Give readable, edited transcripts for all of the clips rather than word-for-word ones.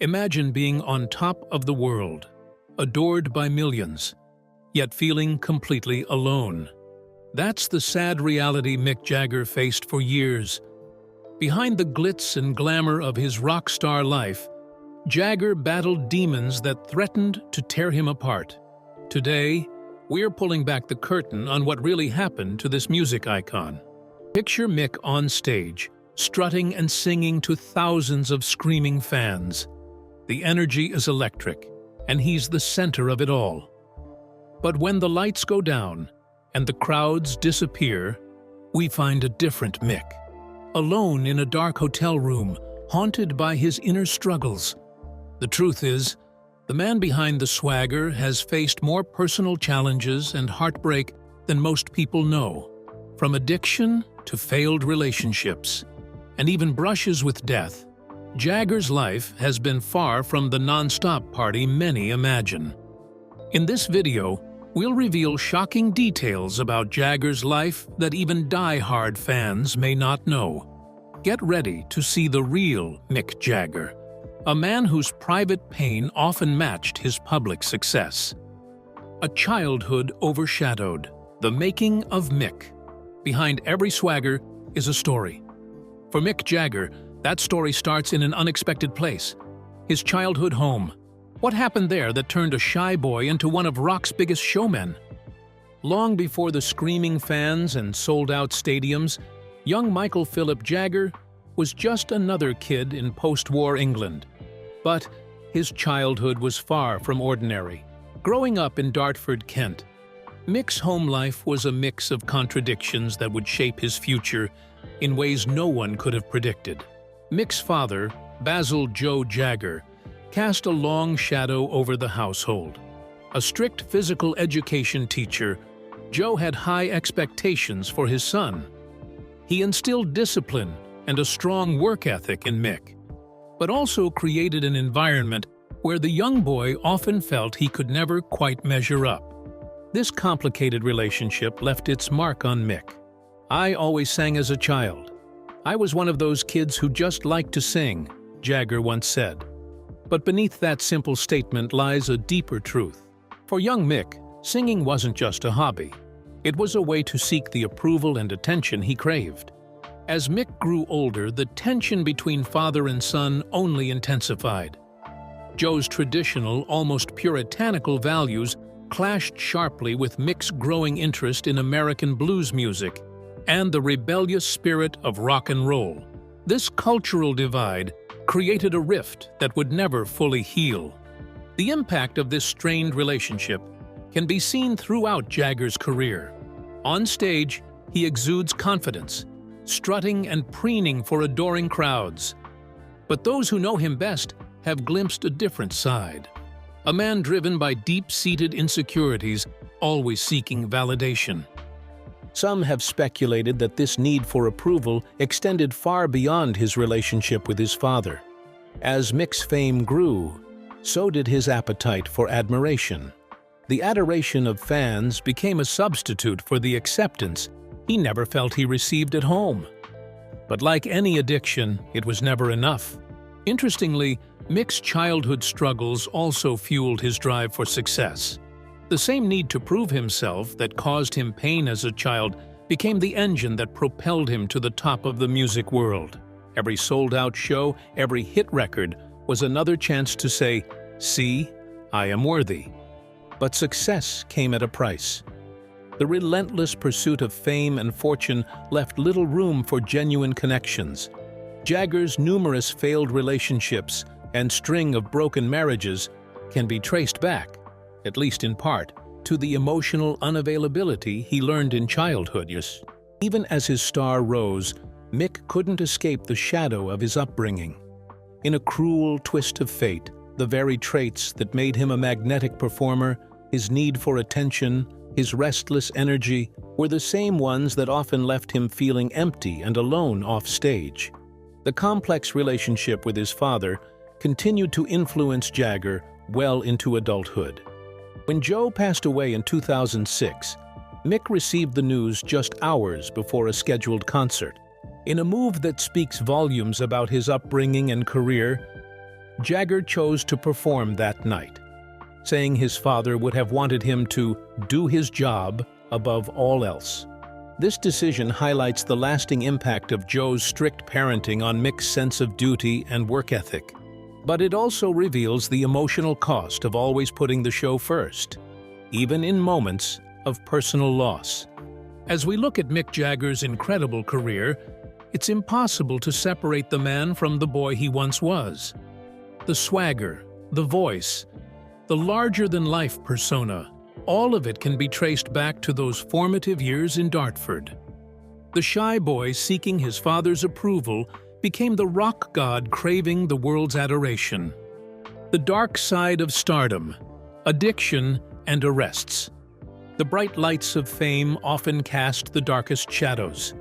Imagine being on top of the world, adored by millions, yet feeling completely alone. That's the sad reality Mick Jagger faced for years. Behind the glitz and glamour of his rock star life, Jagger battled demons that threatened to tear him apart. Today, we're pulling back the curtain on what really happened to this music icon. Picture Mick on stage, strutting and singing to thousands of screaming fans. The energy is electric, and he's the center of it all. But when the lights go down and the crowds disappear, we find a different Mick. Alone in a dark hotel room, haunted by his inner struggles. The truth is, the man behind the swagger has faced more personal challenges and heartbreak than most people know. From addiction to failed relationships, and even brushes with death, Jagger's life has been far from the non-stop party many imagine. In this video, we'll reveal shocking details about Jagger's life that even die-hard fans may not know. Get ready to see the real Mick Jagger, a man whose private pain often matched his public success. A childhood overshadowed, the making of Mick. Behind every swagger is a story. For Mick Jagger, that story starts in an unexpected place. His childhood home. What happened there that turned a shy boy into one of rock's biggest showmen? Long before the screaming fans and sold-out stadiums, young Michael Philip Jagger was just another kid in post-war England. But his childhood was far from ordinary. Growing up in Dartford, Kent, Mick's home life was a mix of contradictions that would shape his future in ways no one could have predicted. Mick's father, Basil "Joe" Jagger, cast a long shadow over the household. A strict physical education teacher, Joe had high expectations for his son. He instilled discipline and a strong work ethic in Mick, but also created an environment where the young boy often felt he could never quite measure up. This complicated relationship left its mark on Mick. "I always sang as a child. I was one of those kids who just liked to sing," Jagger once said. But beneath that simple statement lies a deeper truth. For young Mick, singing wasn't just a hobby. It was a way to seek the approval and attention he craved. As Mick grew older, the tension between father and son only intensified. Joe's traditional, almost puritanical values clashed sharply with Mick's growing interest in American blues music and the rebellious spirit of rock and roll. This cultural divide created a rift that would never fully heal. The impact of this strained relationship can be seen throughout Jagger's career. On stage, he exudes confidence, strutting and preening for adoring crowds. But those who know him best have glimpsed a different side. A man driven by deep-seated insecurities, always seeking validation. Some have speculated that this need for approval extended far beyond his relationship with his father. As Mick's fame grew, so did his appetite for admiration. The adoration of fans became a substitute for the acceptance he never felt he received at home. But like any addiction, it was never enough. Interestingly, Mick's childhood struggles also fueled his drive for success. The same need to prove himself that caused him pain as a child became the engine that propelled him to the top of the music world. Every sold-out show, every hit record was another chance to say, "See, I am worthy." But success came at a price. The relentless pursuit of fame and fortune left little room for genuine connections. Jagger's numerous failed relationships and string of broken marriages can be traced back, at least in part, to the emotional unavailability he learned in childhood. Even as his star rose, Mick couldn't escape the shadow of his upbringing. In a cruel twist of fate, the very traits that made him a magnetic performer, his need for attention, his restless energy, were the same ones that often left him feeling empty and alone off stage. The complex relationship with his father continued to influence Jagger well into adulthood. When Joe passed away in 2006, Mick received the news just hours before a scheduled concert. In a move that speaks volumes about his upbringing and career, Jagger chose to perform that night, saying his father would have wanted him to do his job above all else. This decision highlights the lasting impact of Joe's strict parenting on Mick's sense of duty and work ethic. But it also reveals the emotional cost of always putting the show first, even in moments of personal loss. As we look at Mick Jagger's incredible career, it's impossible to separate the man from the boy he once was. The swagger, the voice, the larger-than-life persona, all of it can be traced back to those formative years in Dartford. The shy boy seeking his father's approval became the rock god craving the world's adoration. The dark side of stardom, addiction, and arrests. The bright lights of fame often cast the darkest shadows.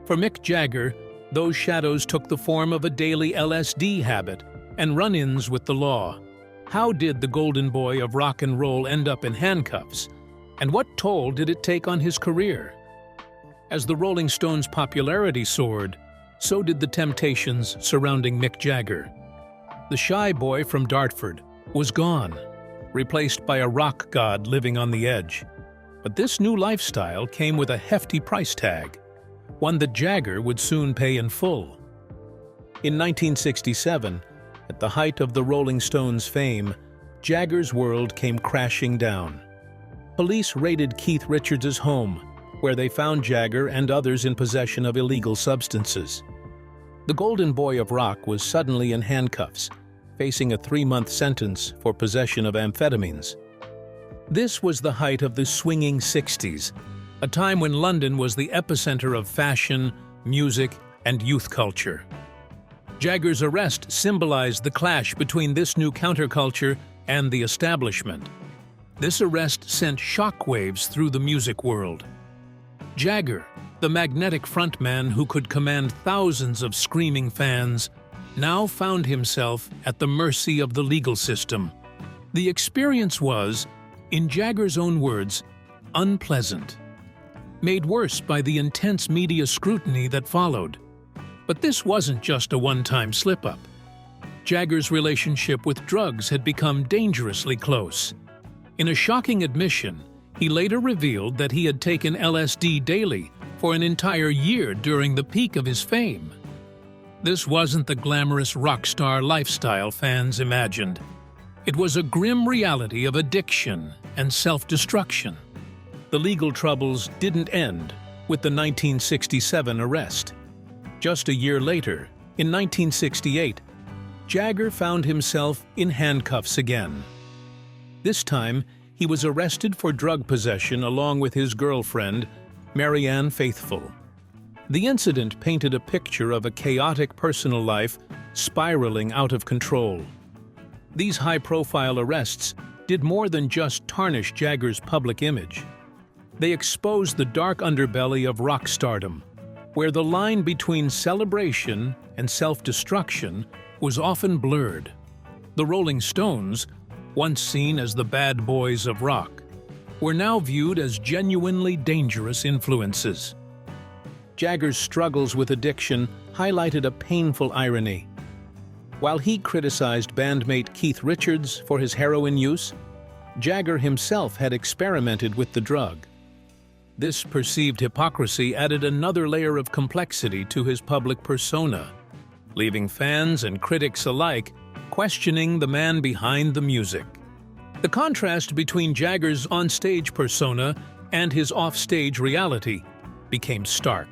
For Mick Jagger, those shadows took the form of a daily LSD habit and run-ins with the law. How did the golden boy of rock and roll end up in handcuffs? And what toll did it take on his career? As the Rolling Stones' popularity soared, so did the temptations surrounding Mick Jagger. The shy boy from Dartford was gone, replaced by a rock god living on the edge. But this new lifestyle came with a hefty price tag, one that Jagger would soon pay in full. In 1967, at the height of the Rolling Stones' fame, Jagger's world came crashing down. Police raided Keith Richards' home, where they found Jagger and others in possession of illegal substances. The golden boy of rock was suddenly in handcuffs, facing a 3-month sentence for possession of amphetamines. This was the height of the swinging 60s, a time when London was the epicenter of fashion, music, and youth culture. Jagger's arrest symbolized the clash between this new counterculture and the establishment. This arrest sent shockwaves through the music world. Jagger, the magnetic frontman who could command thousands of screaming fans, now found himself at the mercy of the legal system. The experience was, in Jagger's own words, unpleasant, made worse by the intense media scrutiny that followed. But this wasn't just a one-time slip-up. Jagger's relationship with drugs had become dangerously close. In a shocking admission, he later revealed that he had taken LSD daily for an entire year during the peak of his fame. This wasn't the glamorous rock star lifestyle fans imagined. It was a grim reality of addiction and self-destruction. The legal troubles didn't end with the 1967 arrest. Just a year later, in 1968, Jagger found himself in handcuffs again. This time, he was arrested for drug possession along with his girlfriend, Marianne Faithfull. The incident painted a picture of a chaotic personal life spiraling out of control. These high-profile arrests did more than just tarnish Jagger's public image. They exposed the dark underbelly of rock stardom, where the line between celebration and self-destruction was often blurred. The Rolling Stones, once seen as the bad boys of rock, were now viewed as genuinely dangerous influences. Jagger's struggles with addiction highlighted a painful irony. While he criticized bandmate Keith Richards for his heroin use, Jagger himself had experimented with the drug. This perceived hypocrisy added another layer of complexity to his public persona, leaving fans and critics alike questioning the man behind the music. The contrast between Jagger's on-stage persona and his off-stage reality became stark.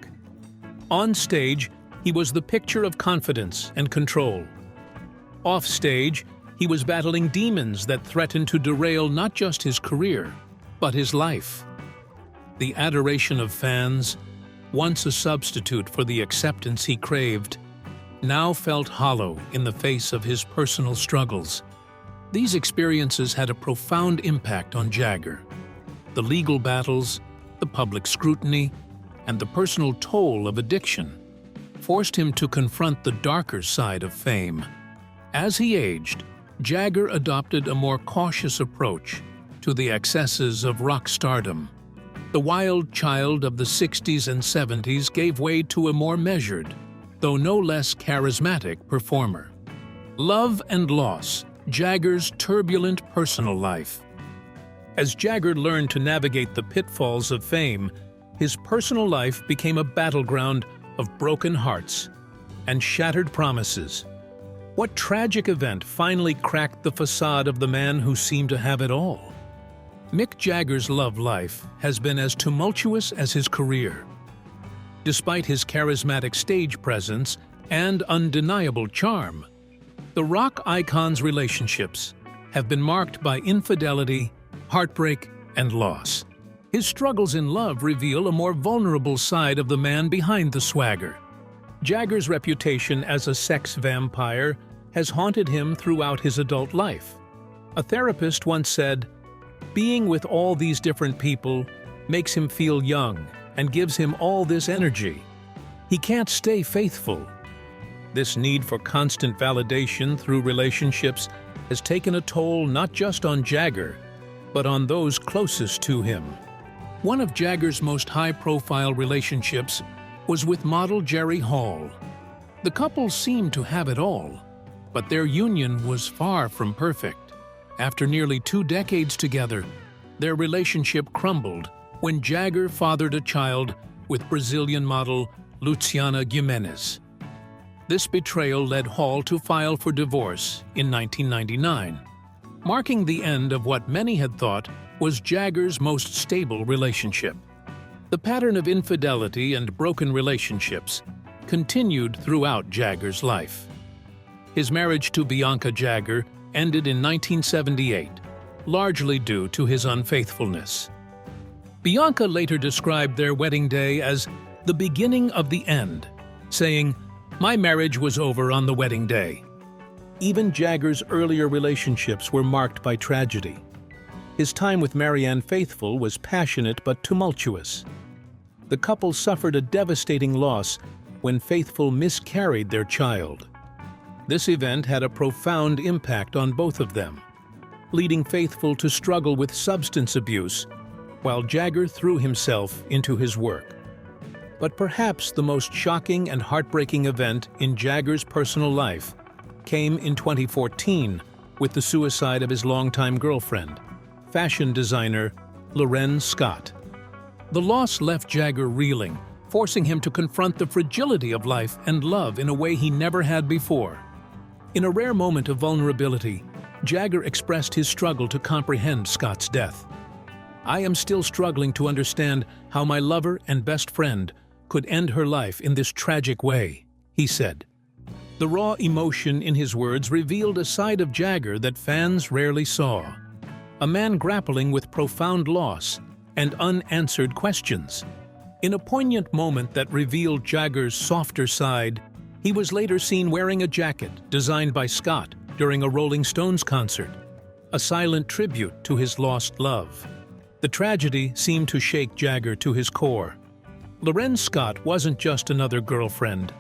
On stage, he was the picture of confidence and control. Off stage, he was battling demons that threatened to derail not just his career, but his life. The adoration of fans, once a substitute for the acceptance he craved, now felt hollow in the face of his personal struggles. These experiences had a profound impact on Jagger. The legal battles, the public scrutiny, and the personal toll of addiction forced him to confront the darker side of fame. As he aged, Jagger adopted a more cautious approach to the excesses of rock stardom. The wild child of the 60s and 70s gave way to a more measured, though no less charismatic, performer. Love and Loss, Jagger's Turbulent Personal Life. As Jagger learned to navigate the pitfalls of fame, his personal life became a battleground of broken hearts and shattered promises. What tragic event finally cracked the facade of the man who seemed to have it all? Mick Jagger's love life has been as tumultuous as his career. Despite his charismatic stage presence and undeniable charm, the rock icon's relationships have been marked by infidelity, heartbreak, and loss. His struggles in love reveal a more vulnerable side of the man behind the swagger. Jagger's reputation as a sex vampire has haunted him throughout his adult life. A therapist once said, "Being with all these different people makes him feel young and gives him all this energy. He can't stay faithful." This need for constant validation through relationships has taken a toll not just on Jagger, but on those closest to him. One of Jagger's most high-profile relationships was with model Jerry Hall. The couple seemed to have it all, but their union was far from perfect. After nearly 2 decades together, their relationship crumbled when Jagger fathered a child with Brazilian model Luciana Gimenez. This betrayal led Hall to file for divorce in 1999, marking the end of what many had thought was Jagger's most stable relationship. The pattern of infidelity and broken relationships continued throughout Jagger's life. His marriage to Bianca Jagger ended in 1978, largely due to his unfaithfulness. Bianca later described their wedding day as the beginning of the end, saying, "My marriage was over on the wedding day." Even Jagger's earlier relationships were marked by tragedy. His time with Marianne Faithfull was passionate but tumultuous. The couple suffered a devastating loss when Faithfull miscarried their child. This event had a profound impact on both of them, leading Faithfull to struggle with substance abuse, while Jagger threw himself into his work. But perhaps the most shocking and heartbreaking event in Jagger's personal life came in 2014 with the suicide of his longtime girlfriend, fashion designer L'Wren Scott. The loss left Jagger reeling, forcing him to confront the fragility of life and love in a way he never had before. In a rare moment of vulnerability, Jagger expressed his struggle to comprehend Scott's death. "I am still struggling to understand how my lover and best friend could end her life in this tragic way," he said. The raw emotion in his words revealed a side of Jagger that fans rarely saw. A man grappling with profound loss and unanswered questions. In a poignant moment that revealed Jagger's softer side, he was later seen wearing a jacket designed by Scott during a Rolling Stones concert, a silent tribute to his lost love. The tragedy seemed to shake Jagger to his core. L'Wren Scott wasn't just another girlfriend.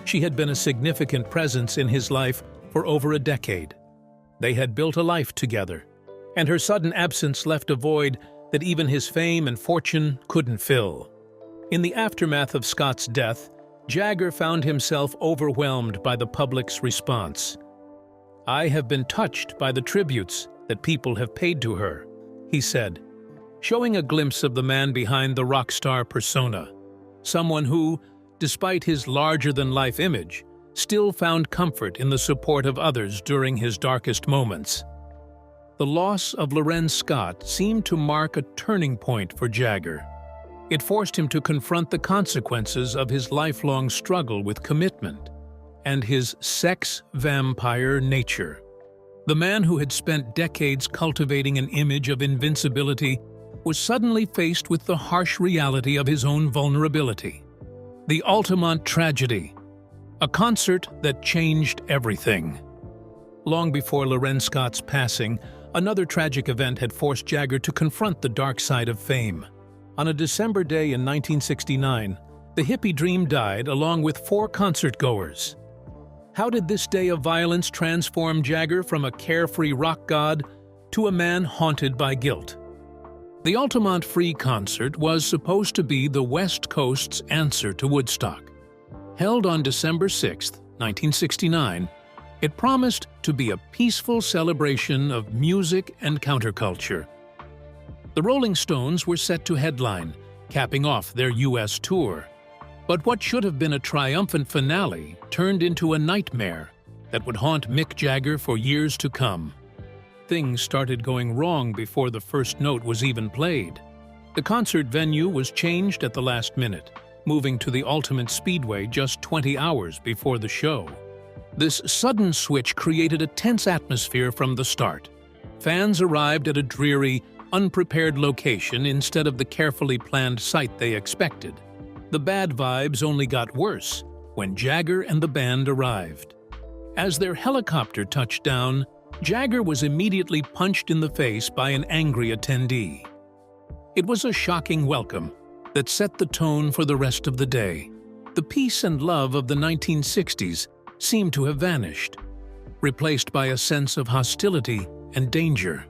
She had been a significant presence in his life for over a decade. They had built a life together, and her sudden absence left a void that even his fame and fortune couldn't fill. In the aftermath of Scott's death, Jagger found himself overwhelmed by the public's response. "I have been touched by the tributes that people have paid to her," he said, showing a glimpse of the man behind the rock star persona, someone who, despite his larger-than-life image, still found comfort in the support of others during his darkest moments. The loss of L'Wren Scott seemed to mark a turning point for Jagger. It forced him to confront the consequences of his lifelong struggle with commitment and his sex vampire nature. The man who had spent decades cultivating an image of invincibility was suddenly faced with the harsh reality of his own vulnerability. The Altamont tragedy, a concert that changed everything. Long before L'Wren Scott's passing, another tragic event had forced Jagger to confront the dark side of fame. On a December day in 1969, the hippie dream died along with 4 concertgoers. How did this day of violence transform Jagger from a carefree rock god to a man haunted by guilt? The Altamont Free Concert was supposed to be the West Coast's answer to Woodstock. Held on December 6, 1969, It promised to be a peaceful celebration of music and counterculture. The Rolling Stones were set to headline, capping off their U.S. tour. But what should have been a triumphant finale turned into a nightmare that would haunt Mick Jagger for years to come. Things started going wrong before the first note was even played. The concert venue was changed at the last minute, moving to the Altamont Speedway just 20 hours before the show. This sudden switch created a tense atmosphere from the start. Fans arrived at a dreary, unprepared location instead of the carefully planned site they expected. The bad vibes only got worse when Jagger and the band arrived. As their helicopter touched down, Jagger was immediately punched in the face by an angry attendee. It was a shocking welcome that set the tone for the rest of the day. The peace and love of the 1960s seemed to have vanished, replaced by a sense of hostility and danger.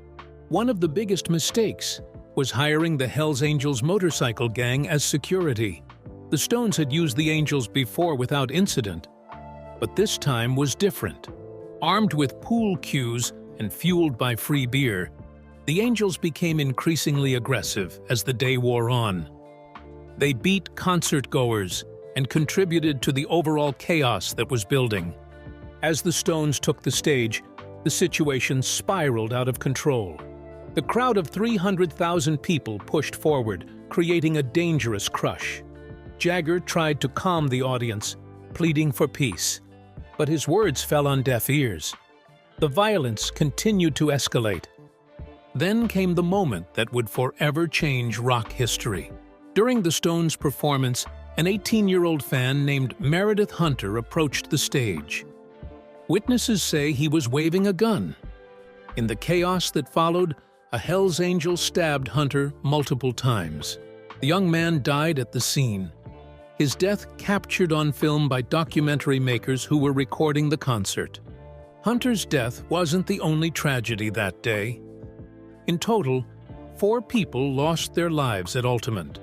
One of the biggest mistakes was hiring the Hells Angels motorcycle gang as security. The Stones had used the Angels before without incident, but this time was different. Armed with pool cues and fueled by free beer, the Angels became increasingly aggressive as the day wore on. They beat concert-goers and contributed to the overall chaos that was building. As the Stones took the stage, the situation spiraled out of control. The crowd of 300,000 people pushed forward, creating a dangerous crush. Jagger tried to calm the audience, pleading for peace, but his words fell on deaf ears. The violence continued to escalate. Then came the moment that would forever change rock history. During the Stones' performance, an 18-year-old fan named Meredith Hunter approached the stage. Witnesses say he was waving a gun. In the chaos that followed, a Hells Angel stabbed Hunter multiple times. The young man died at the scene. His death captured on film by documentary makers who were recording the concert. Hunter's death wasn't the only tragedy that day. In total, 4 people lost their lives at Altamont.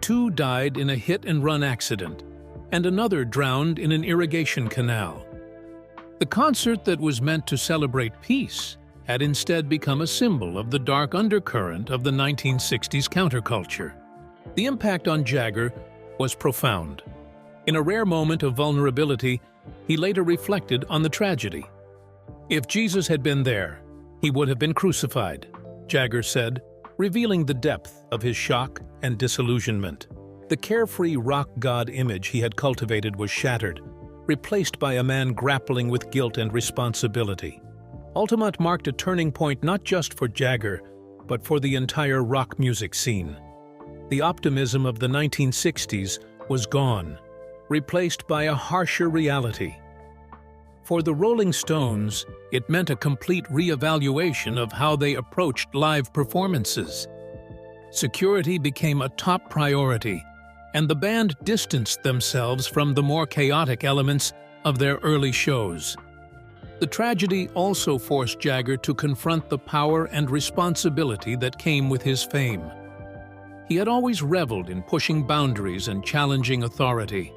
2 died in a hit-and-run accident, and another drowned in an irrigation canal. The concert that was meant to celebrate peace had instead become a symbol of the dark undercurrent of the 1960s counterculture. The impact on Jagger was profound. In a rare moment of vulnerability, he later reflected on the tragedy. "If Jesus had been there, he would have been crucified," Jagger said, revealing the depth of his shock and disillusionment. The carefree rock god image he had cultivated was shattered, replaced by a man grappling with guilt and responsibility. Altamont marked a turning point not just for Jagger, but for the entire rock music scene. The optimism of the 1960s was gone, replaced by a harsher reality. For the Rolling Stones, it meant a complete re-evaluation of how they approached live performances. Security became a top priority, and the band distanced themselves from the more chaotic elements of their early shows. The tragedy also forced Jagger to confront the power and responsibility that came with his fame. He had always reveled in pushing boundaries and challenging authority.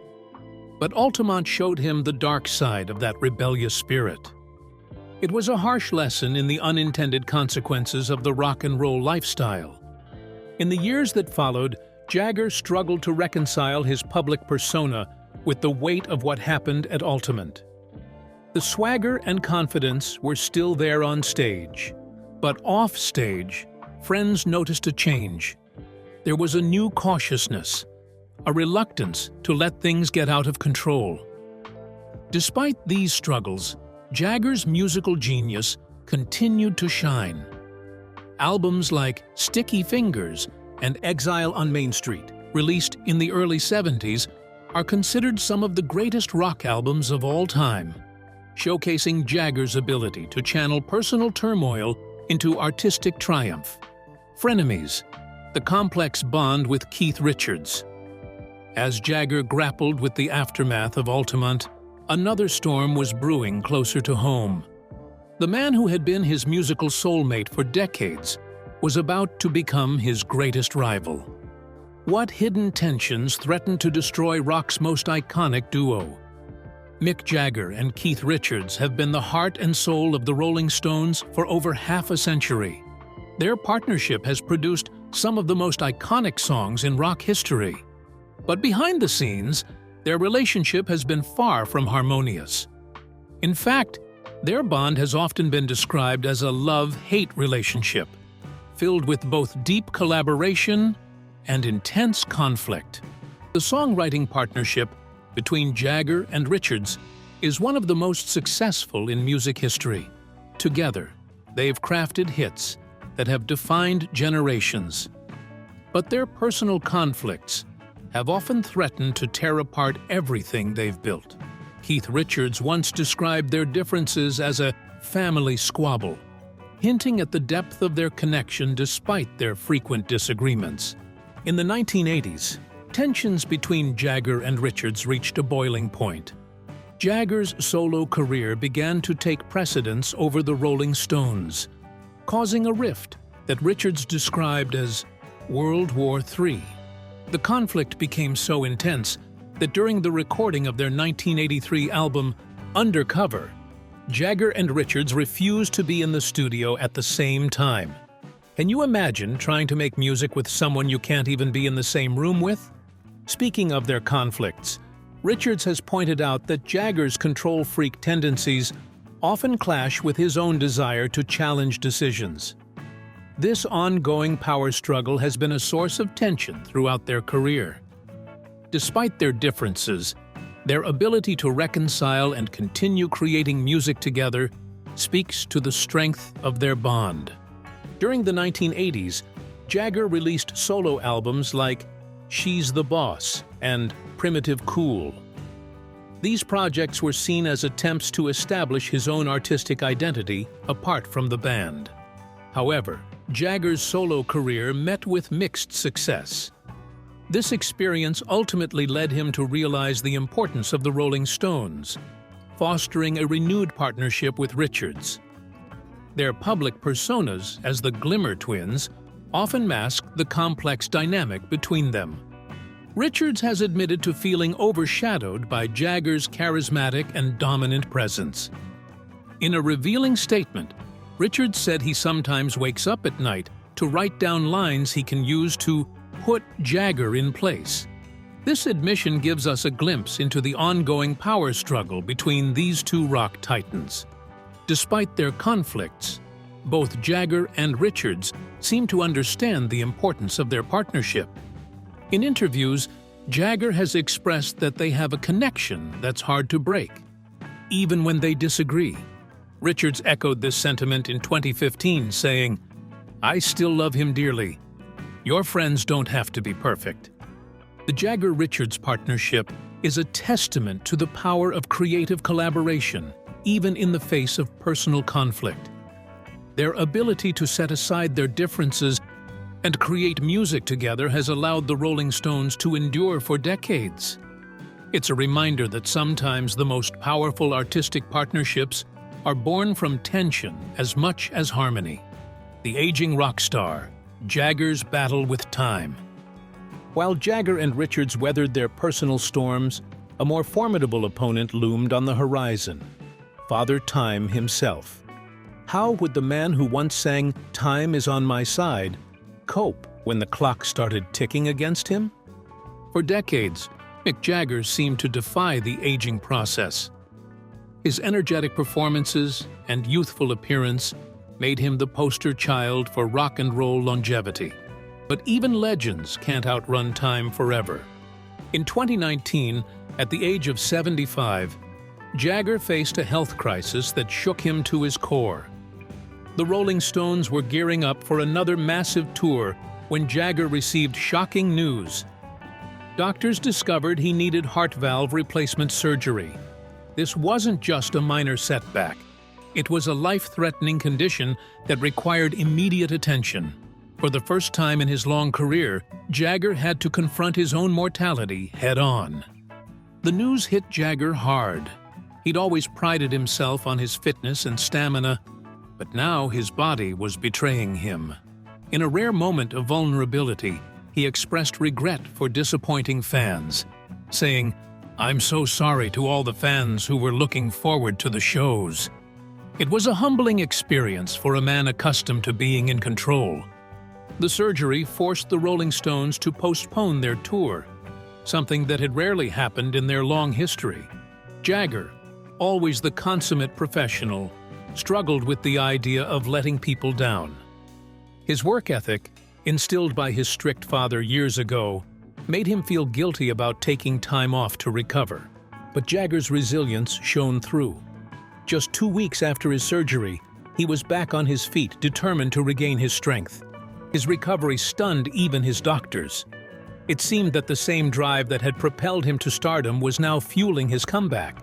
But Altamont showed him the dark side of that rebellious spirit. It was a harsh lesson in the unintended consequences of the rock and roll lifestyle. In the years that followed, Jagger struggled to reconcile his public persona with the weight of what happened at Altamont. The swagger and confidence were still there on stage, but off stage, friends noticed a change. There was a new cautiousness, a reluctance to let things get out of control. Despite these struggles, Jagger's musical genius continued to shine. Albums like Sticky Fingers and Exile on Main Street, released in the early 70s, are considered some of the greatest rock albums of all time, showcasing Jagger's ability to channel personal turmoil into artistic triumph. Frenemies, the complex bond with Keith Richards. As Jagger grappled with the aftermath of Altamont, another storm was brewing closer to home. The man who had been his musical soulmate for decades was about to become his greatest rival. What hidden tensions threatened to destroy rock's most iconic duo? Mick Jagger and Keith Richards have been the heart and soul of the Rolling Stones for over half a century. Their partnership has produced some of the most iconic songs in rock history. But behind the scenes, their relationship has been far from harmonious. In fact, their bond has often been described as a love-hate relationship, filled with both deep collaboration and intense conflict. The songwriting partnership between Jagger and Richards is one of the most successful in music history. Together, they've crafted hits that have defined generations. But their personal conflicts have often threatened to tear apart everything they've built. Keith Richards once described their differences as a family squabble, hinting at the depth of their connection despite their frequent disagreements. In the 1980s, tensions between Jagger and Richards reached a boiling point. Jagger's solo career began to take precedence over the Rolling Stones, causing a rift that Richards described as World War III. The conflict became so intense that during the recording of their 1983 album, Undercover, Jagger and Richards refused to be in the studio at the same time. Can you imagine trying to make music with someone you can't even be in the same room with? Speaking of their conflicts, Richards has pointed out that Jagger's control freak tendencies often clash with his own desire to challenge decisions. This ongoing power struggle has been a source of tension throughout their career. Despite their differences, their ability to reconcile and continue creating music together speaks to the strength of their bond. During the 1980s, Jagger released solo albums like She's the Boss and Primitive Cool. These projects were seen as attempts to establish his own artistic identity apart from the band. However, Jagger's solo career met with mixed success. This experience ultimately led him to realize the importance of the Rolling Stones, fostering a renewed partnership with Richards. Their public personas as the Glimmer Twins often mask the complex dynamic between them. Richards has admitted to feeling overshadowed by Jagger's charismatic and dominant presence. In a revealing statement, Richards said he sometimes wakes up at night to write down lines he can use to put Jagger in place. This admission gives us a glimpse into the ongoing power struggle between these two rock titans. Despite their conflicts, both Jagger and Richards seem to understand the importance of their partnership. In interviews, Jagger has expressed that they have a connection that's hard to break, even when they disagree. Richards echoed this sentiment in 2015, saying, "I still love him dearly. Your friends don't have to be perfect." The Jagger-Richards partnership is a testament to the power of creative collaboration, even in the face of personal conflict. Their ability to set aside their differences and create music together has allowed the Rolling Stones to endure for decades. It's a reminder that sometimes the most powerful artistic partnerships are born from tension as much as harmony. The aging rock star, Jagger's battle with time. While Jagger and Richards weathered their personal storms, a more formidable opponent loomed on the horizon: Father Time himself. How would the man who once sang "Time is on my side" cope when the clock started ticking against him? For decades, Mick Jagger seemed to defy the aging process. His energetic performances and youthful appearance made him the poster child for rock and roll longevity. But even legends can't outrun time forever. In 2019, at the age of 75, Jagger faced a health crisis that shook him to his core. The Rolling Stones were gearing up for another massive tour when Jagger received shocking news. Doctors discovered he needed heart valve replacement surgery. This wasn't just a minor setback. It was a life-threatening condition that required immediate attention. For the first time in his long career, Jagger had to confront his own mortality head-on. The news hit Jagger hard. He'd always prided himself on his fitness and stamina, but now his body was betraying him. In a rare moment of vulnerability, he expressed regret for disappointing fans, saying, "I'm so sorry to all the fans who were looking forward to the shows. It was a humbling experience for a man accustomed to being in control. The surgery forced the Rolling Stones to postpone their tour, something that had rarely happened in their long history. Jagger, always the consummate professional, struggled with the idea of letting people down. His work ethic, instilled by his strict father years ago, made him feel guilty about taking time off to recover. But Jagger's resilience shone through. Just 2 weeks after his surgery, he was back on his feet, determined to regain his strength. His recovery stunned even his doctors. It seemed that the same drive that had propelled him to stardom was now fueling his comeback.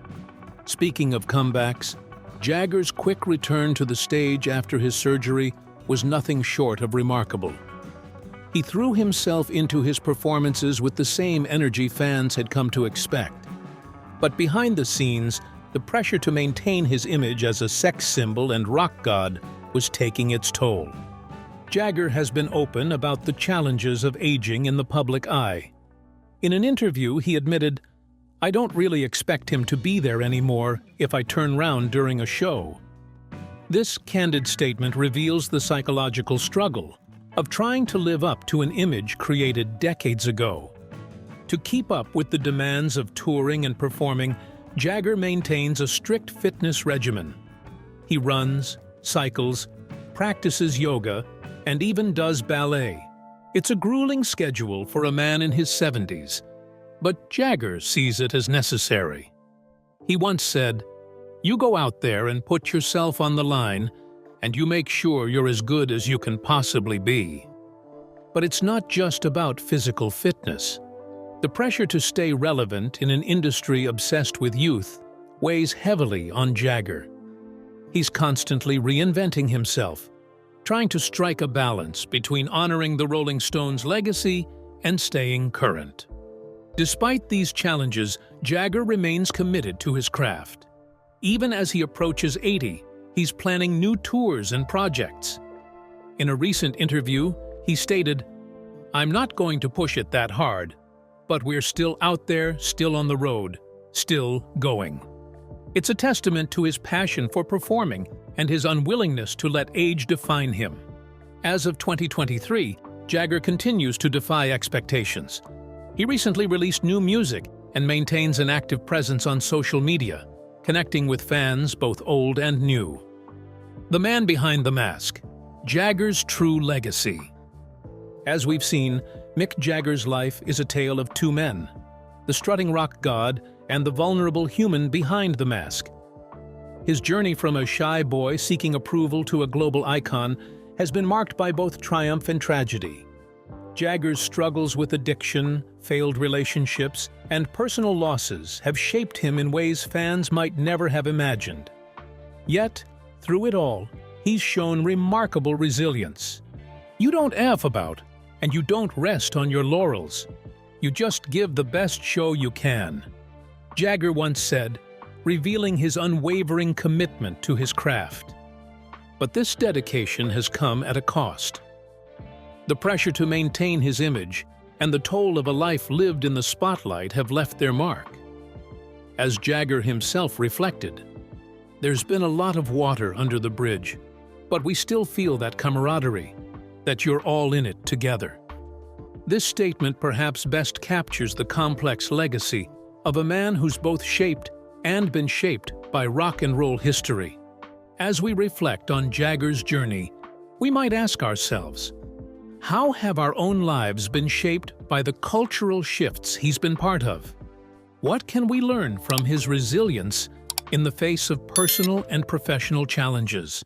Speaking of comebacks, Jagger's quick return to the stage after his surgery was nothing short of remarkable. He threw himself into his performances with the same energy fans had come to expect. But behind the scenes, the pressure to maintain his image as a sex symbol and rock god was taking its toll. Jagger has been open about the challenges of aging in the public eye. In an interview, he admitted, "I don't really expect him to be there anymore if I turn round during a show." This candid statement reveals the psychological struggle of trying to live up to an image created decades ago. To keep up with the demands of touring and performing, Jagger maintains a strict fitness regimen. He runs, cycles, practices yoga, and even does ballet. It's a grueling schedule for a man in his 70s, but Jagger sees it as necessary. He once said, "You go out there and put yourself on the line, and you make sure you're as good as you can possibly be." But it's not just about physical fitness. The pressure to stay relevant in an industry obsessed with youth weighs heavily on Jagger. He's constantly reinventing himself, trying to strike a balance between honoring the Rolling Stones' legacy and staying current. Despite these challenges, Jagger remains committed to his craft. Even as he approaches 80, he's planning new tours and projects. In a recent interview, he stated, "I'm not going to push it that hard, but we're still out there, still on the road, still going." It's a testament to his passion for performing and his unwillingness to let age define him. As of 2023, Jagger continues to defy expectations. He recently released new music and maintains an active presence on social media, connecting with fans both old and new. The man behind the mask, Jagger's true legacy. As we've seen, Mick Jagger's life is a tale of two men, the strutting rock god and the vulnerable human behind the mask. His journey from a shy boy seeking approval to a global icon has been marked by both triumph and tragedy. Jagger's struggles with addiction, failed relationships, and personal losses have shaped him in ways fans might never have imagined. Yet, through it all, he's shown remarkable resilience. You don't F about, and you don't rest on your laurels. You just give the best show you can. Jagger once said, revealing his unwavering commitment to his craft. But this dedication has come at a cost. The pressure to maintain his image and the toll of a life lived in the spotlight have left their mark. As Jagger himself reflected, "There's been a lot of water under the bridge, but we still feel that camaraderie, that you're all in it together." This statement perhaps best captures the complex legacy of a man who's both shaped and been shaped by rock and roll history. As we reflect on Jagger's journey, we might ask ourselves, how have our own lives been shaped by the cultural shifts he's been part of? What can we learn from his resilience in the face of personal and professional challenges?